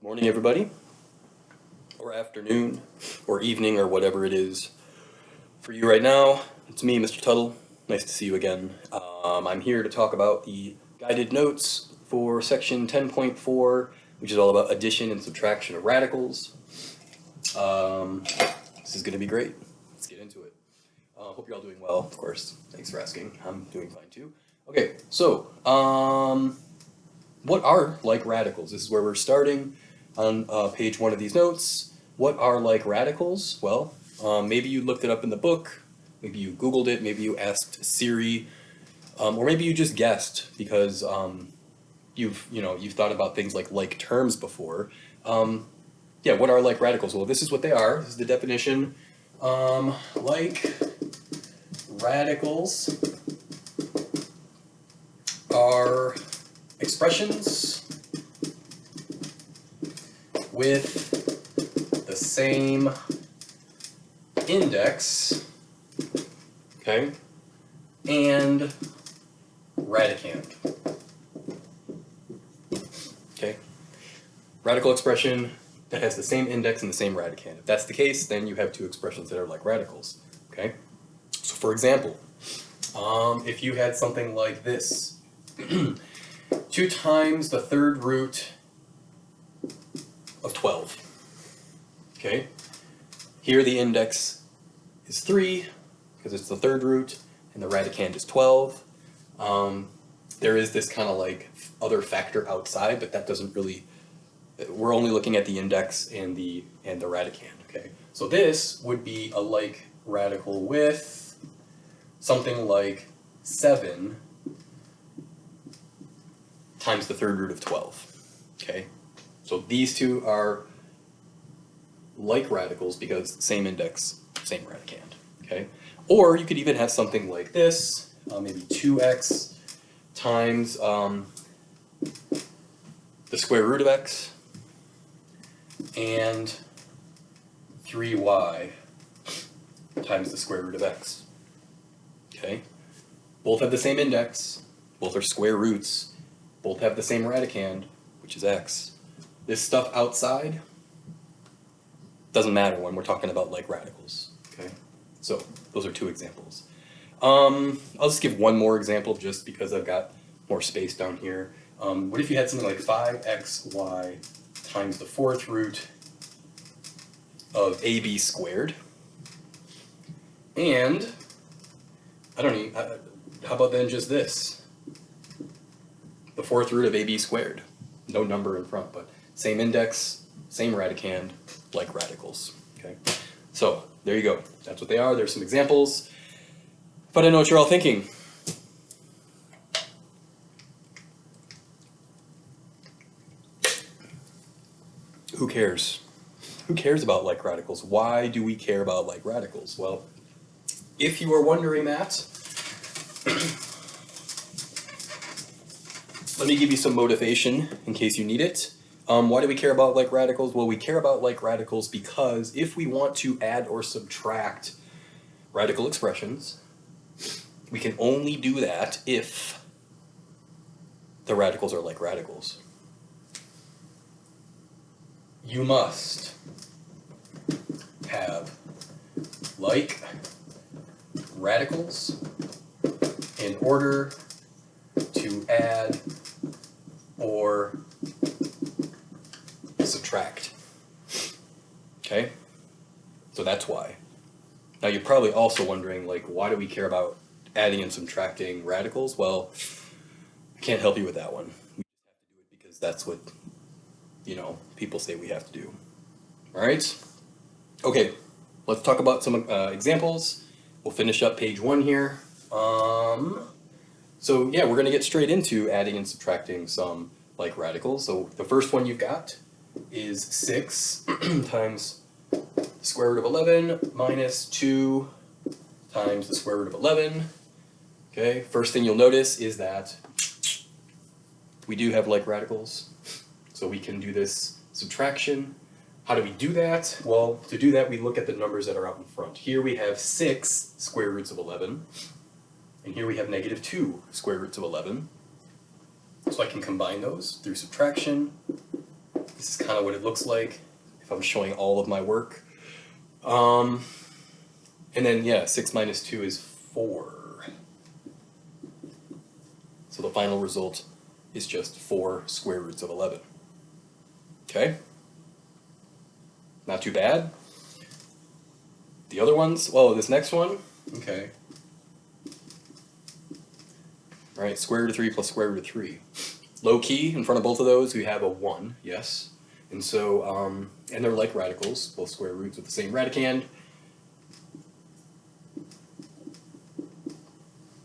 Morning, everybody, or afternoon, or evening, or whatever it is for you right now. It's me, Mr. Tuttle. Nice to see you again. I'm here to talk about the guided notes for section 10.4, which is all about addition and subtraction of radicals. This is going to be great. Let's get into it. Hope you're all doing well, of course. Thanks for asking. I'm doing fine too. Okay, so what are like radicals? This is where we're starting on page 1 of these notes. What are like radicals? Well, maybe you looked it up in the book, maybe you Googled it, maybe you asked Siri, or maybe you just guessed because you've thought about things like terms before. Yeah, what are like radicals? Well, this is what they are. This is the definition. Like radicals are expressions with the same index, okay, and radicand. Okay, radical expression that has the same index and the same radicand. If that's the case, then you have two expressions that are like radicals. Okay, so for example, if you had something like this, 2 times the third root of 12. Okay, here the index is 3 because it's the third root, and the radicand is 12. There is this kind of like other factor outside, but that doesn't really. We're only looking at the index and the radicand. Okay, so this would be a like radical with something like 7 times the third root of 12. Okay, so these two are like radicals because same index, same radicand. Okay, or you could even have something like this, maybe 2x times the square root of x and 3y times the square root of x. Okay, both have the same index, both are square roots, both have the same radicand, which is x. This stuff outside doesn't matter when we're talking about like radicals. Okay, so those are 2 examples. I'll just give one more example just because I've got more space down here. What if you had something like 5xy times the 4th root of ab squared? And I don't know, how about then just this? The 4th root of ab squared. No number in front, but same index, same radicand, like radicals. Okay, so there you go. That's what they are. There's some examples. But I know what you're all thinking. Who cares? Who cares about like radicals? Why do we care about like radicals? Well, if you are wondering that, let me give you some motivation in case you need it. Why do we care about like radicals? Well, we care about like radicals because if we want to add or subtract radical expressions, we can only do that if the radicals are like radicals. You must have like radicals in order to add or subtract. Okay? So that's why. Now you're probably also wondering, like, why do we care about adding and subtracting radicals? Well, I can't help you with that one. We just have to do it because that's what, people say we have to do. Alright? Okay, let's talk about some examples. We'll finish up page 1 here. So yeah, we're going to get straight into adding and subtracting some like radicals. So the first one you've got is 6 times the square root of 11 minus 2 times the square root of 11. Okay, first thing you'll notice is that we do have like radicals. So we can do this subtraction. How do we do that? Well, to do that, we look at the numbers that are out in front. Here we have 6 square roots of 11. And here we have negative 2 square roots of 11. So I can combine those through subtraction. This is kind of what it looks like if I'm showing all of my work. And then, yeah, 6 minus 2 is 4. So the final result is just 4 square roots of 11. Okay? Not too bad. The other ones, well, this next one, okay. All right, square root of 3 plus square root of 3. Low key, in front of both of those, we have a 1, yes. And so, and they're like radicals, both square roots with the same radicand.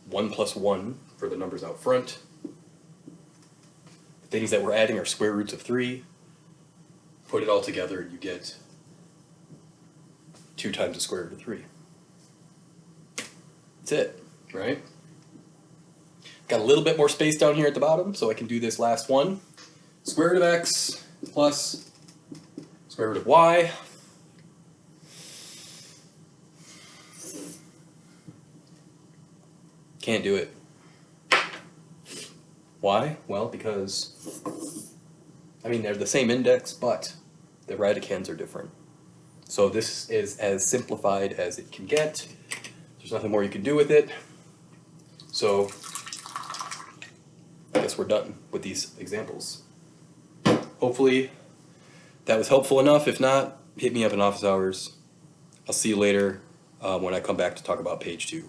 1 plus 1 for the numbers out front. The things that we're adding are square roots of 3. Put it all together and you get 2 times the square root of 3. That's it, right? Got a little bit more space down here at the bottom, so I can do this last one. Square root of x plus square root of y. Can't do it. Why? Well, because, I mean, they're the same index, but the radicands are different. So this is as simplified as it can get. There's nothing more you can do with it. So I guess we're done with these examples. Hopefully that was helpful enough. If not, hit me up in office hours. I'll see you later when I come back to talk about page 2.